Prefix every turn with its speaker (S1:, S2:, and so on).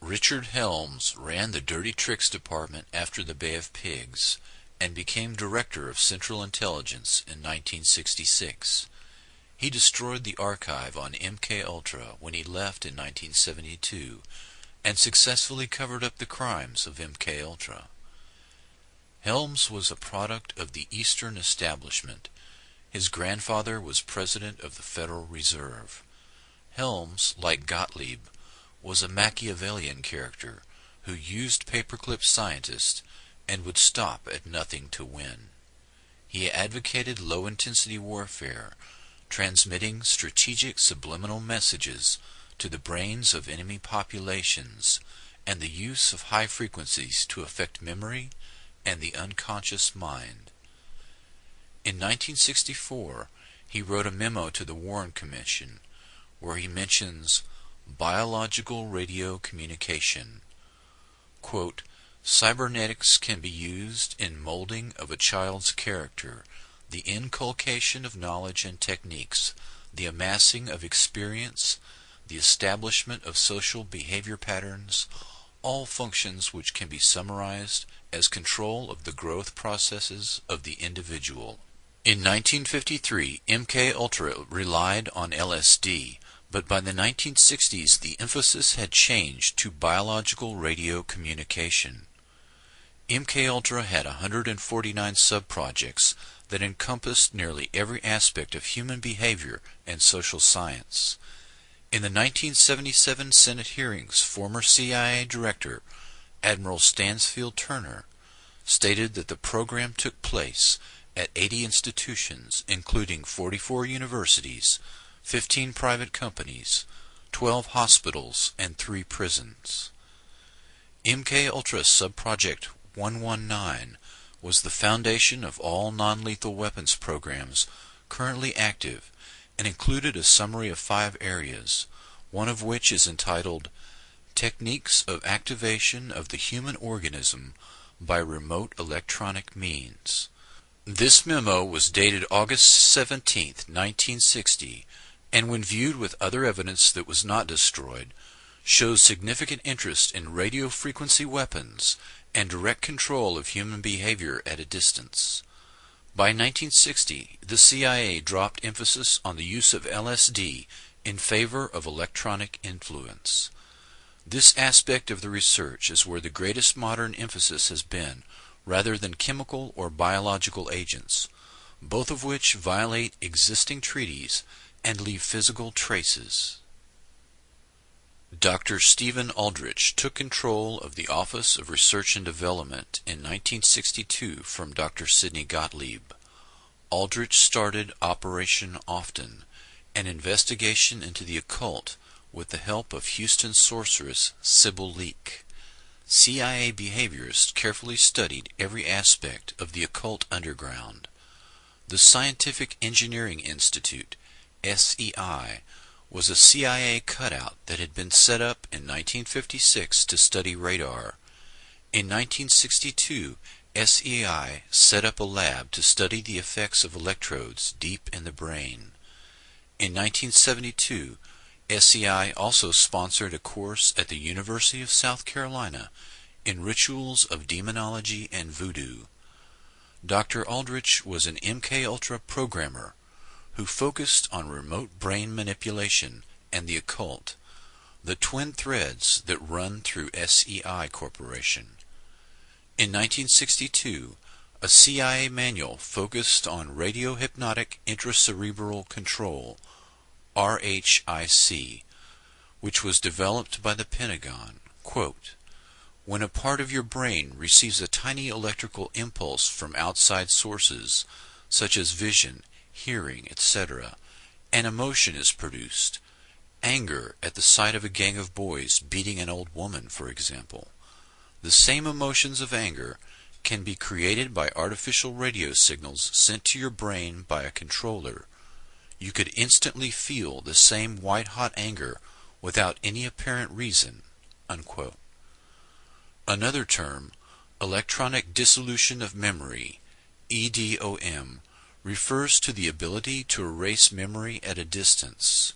S1: Richard Helms ran the Dirty Tricks Department after the Bay of Pigs and became Director of Central Intelligence in 1966. He destroyed the archive on MKUltra when he left in 1972 and successfully covered up the crimes of MKUltra. Helms was a product of the Eastern Establishment. His grandfather was president of the Federal Reserve. Helms, like Gottlieb, was a Machiavellian character who used paperclip scientists and would stop at nothing to win. He advocated low-intensity warfare, transmitting strategic subliminal messages to the brains of enemy populations and the use of high frequencies to affect memory and the unconscious mind. In 1964, he wrote a memo to the Warren Commission where he mentions biological radio communication. Quote, "Cybernetics can be used in molding of a child's character, the inculcation of knowledge and techniques, the amassing of experience, the establishment of social behavior patterns, all functions which can be summarized as control of the growth processes of the individual." In 1953, MKUltra relied on LSD, but by the 1960s the emphasis had changed to biological radio communication. MKUltra had 149 sub-projects that encompassed nearly every aspect of human behavior and social science. In the 1977 Senate hearings, former CIA Director Admiral Stansfield Turner stated that the program took place at 80 institutions, including 44 universities, 15 private companies, 12 hospitals, and 3 prisons. MKUltra Subproject 119 was the foundation of all non-lethal weapons programs currently active and included a summary of 5 areas, one of which is entitled Techniques of Activation of the Human Organism by Remote Electronic Means. This memo was dated August 17, 1960, and when viewed with other evidence that was not destroyed, shows significant interest in radio frequency weapons and direct control of human behavior at a distance. By 1960, the CIA dropped emphasis on the use of LSD in favor of electronic influence. This aspect of the research is where the greatest modern emphasis has been, rather than chemical or biological agents, both of which violate existing treaties and leave physical traces. Dr. Stephen Aldrich took control of the Office of Research and Development in 1962 from Dr. Sidney Gottlieb. Aldrich started Operation Often, an investigation into the occult with the help of Houston sorceress Sybil Leek. CIA behaviorists carefully studied every aspect of the occult underground. The Scientific Engineering Institute, SEI, was a CIA cutout that had been set up in 1956 to study radar. In 1962, SEI set up a lab to study the effects of electrodes deep in the brain. In 1972, SEI also sponsored a course at the University of South Carolina in rituals of demonology and voodoo. Dr. Aldrich was an MKUltra programmer who focused on remote brain manipulation and the occult, the twin threads that run through SEI Corporation. In 1962, a CIA manual focused on radiohypnotic intracerebral control, RHIC, which was developed by the Pentagon. Quote, "When a part of your brain receives a tiny electrical impulse from outside sources, such as vision, hearing, etc., an emotion is produced. Anger at the sight of a gang of boys beating an old woman, for example. The same emotions of anger can be created by artificial radio signals sent to your brain by a controller. You could instantly feel the same white-hot anger without any apparent reason." Unquote. Another term, electronic dissolution of memory, EDOM, refers to the ability to erase memory at a distance.